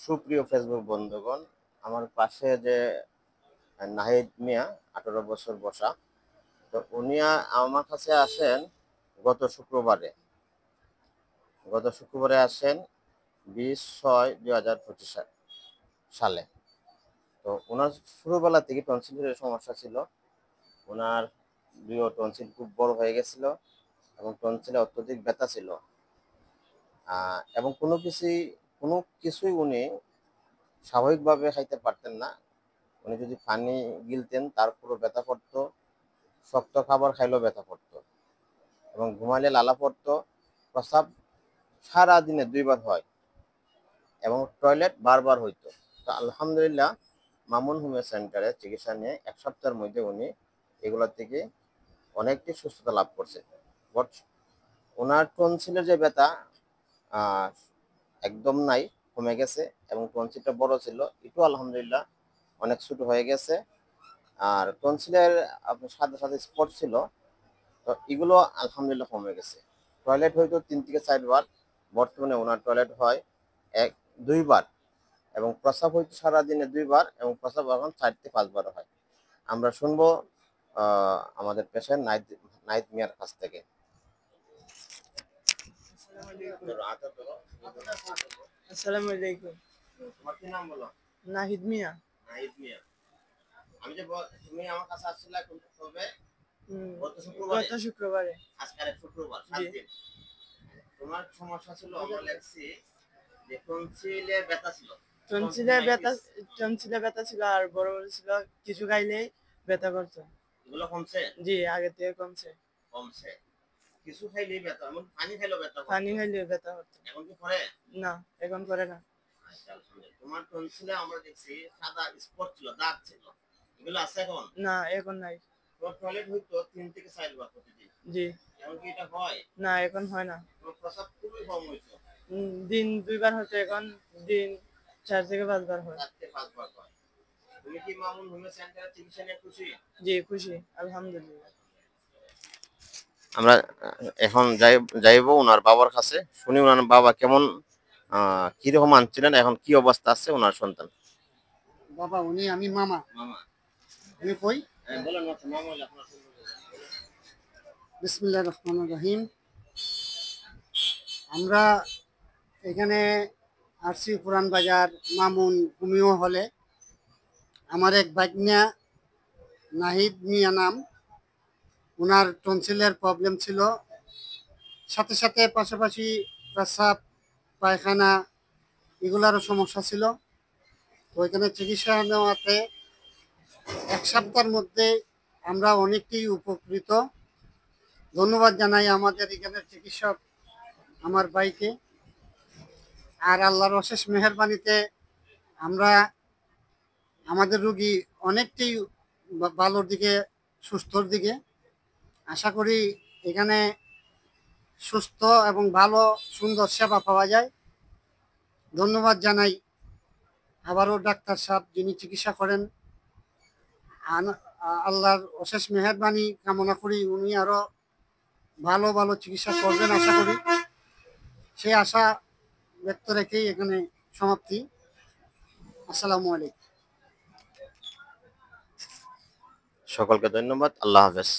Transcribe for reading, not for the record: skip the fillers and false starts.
সুপ্রিয় ফেসবুক বন্ধুগণ, আমার পাশে যে নাহিদ মিয়া 18 বছর বসা, তো উনি আমার কাছে আসেন গত শুক্রবারে আসেন 20/6/2025 সালে। তো ওনার ছোটবেলা থেকে টনসিলের সমস্যা ছিল। ওনার টনসিল খুব বড় হয়ে গেছিল এবং টনসিলে অত্যধিক ব্যথা ছিল। এবং কোনো কিছুই উনি স্বাভাবিকভাবে খাইতে পারতেন না। উনি যদি পানি গিলতেন তারপরও ব্যথা করতো, শক্ত খাবার খাইলেও ব্যথা করতো এবং ঘুমাইলে লালা পড়তো। প্রস্রাব সারাদিনে 2 বার হয় এবং টয়লেট বারবার হইতো। তো আলহামদুলিল্লাহ, মামুন হোমিও সেন্টারে চিকিৎসা নিয়ে 1 সপ্তাহের মধ্যে উনি এগুলো থেকে অনেকটি সুস্থতা লাভ করছে। বট ওনার টনসিলের যে ব্যথা আহ, একদম নাই, কমে গেছে এবং টনসিলটা বড় ছিল, একটু আলহামদুলিল্লাহ অনেক ছোট হয়ে গেছে। আর টনসিলের আপনার সাথে সাথে স্পট ছিল, তো এগুলো আলহামদুলিল্লাহ কমে গেছে। টয়লেট হয়তো 3 থেকে 4 বার, বর্তমানে ওনার টয়লেট হয় 1-2 বার এবং প্রস্রাব হয়তো সারাদিনে 2 বার এবং প্রস্রাব এখন 4 থেকে 5 বার হয়। আমরা শুনবো আমাদের পেশেন্ট নাহিদ মিয়ার কাছ থেকে। আসসালামু আলাইকুম। তোমার কি নাম বলো? নাহিদ মিয়া। নাহিদ মিয়া, আমি যে তুমি আমার কাছে আসছিলা কবে? হুম, গত গত শুক্রবারে। আজকে আরেক শুক্রবার, জি। 7 দিন। তোমার সমস্যা ছিল, আমরা লেখছি যে টনসিলে ব্যথা ছিল। টনসিলে ব্যথা টনসিলে ব্যথা ছিল আর বড় বড় ছিল, কিছু খাইলেই ব্যথা করতো। এগুলো কমছে? জি, আগে থেকে কমছে। কমছে। কিছু খাইলেই ব্যথা, এমন পানি খাইলেও ব্যথা করতো। পানি খাইলে ব্যথা করতো। এখন কি করে? না, এখন করে না। আচ্ছা, আলহামদুলিল্লাহ। তোমার টনসিলে আমরা দেখছি সাদা স্পট ছিল, দাগ ছিল, এগুলো আছে এখন? না, এখন নাই। তোমার টয়লেট হইতো 3 থেকে 4 বার প্রতিদিন, জি। এখন কি এটা হয়? না, এখন হয় না। তোমার প্রস্রাব খুবই কম হইতো। দিন 2 বার হতো, এখন দিন 4 থেকে 5 বার হয়। 4 থেকে 5 বার হয়। তুমি কি মামুন হোমিও সেন্টারে চিকিৎসা নিয়ে খুশি? জি, খুশি আলহামদুলিল্লাহ। আমরা এখন যাইব ওনার বাবার কাছে, শুনি ওনার বাবা কেমন কিরকম আনছিলেন, এখন কি অবস্থা আছে ওনার সন্তান। বাবা উনি আমি মামা মামা, আমি কই বলেন মামা, আপনার বিসমিল্লাহির রহমানির রহিম। আমরা এখানে আসছি পুরান বাজার মামুন হোমিও হলে। আমার এক ভাগ্না নাহিদ মিয়া নাম, ওনার টনসিলের প্রবলেম ছিল, সাথে সাথে পাশাপাশি প্রস্রাব পায়খানা এগুলারও সমস্যা ছিল। তো এখানে চিকিৎসা নেওয়াতে 1 সপ্তাহের মধ্যে আমরা অনেকটাই উপকৃত। ধন্যবাদ জানাই আমাদের এখানের চিকিৎসক আমার ভাইকে। আর আল্লাহর অশেষ মেহেরবানিতে আমরা আমাদের রুগী অনেকটাই ভালোর দিকে, সুস্থর দিকে। আশা করি এখানে সুস্থ এবং ভালো সুন্দর সেবা পাওয়া যায়। ধন্যবাদ জানাই আবারও ডাক্তার সাহেব যিনি চিকিৎসা করেন। আল্লাহর অশেষ মেহেরবানি কামনা করি উনি আরো ভালো ভালো চিকিৎসা করবেন আশা করি। সেই আশা ব্যক্ত রেখেই এখানে সমাপ্তি। আসসালামু আলাইকুম। সকলকে ধন্যবাদ, আল্লাহ হাফেজ।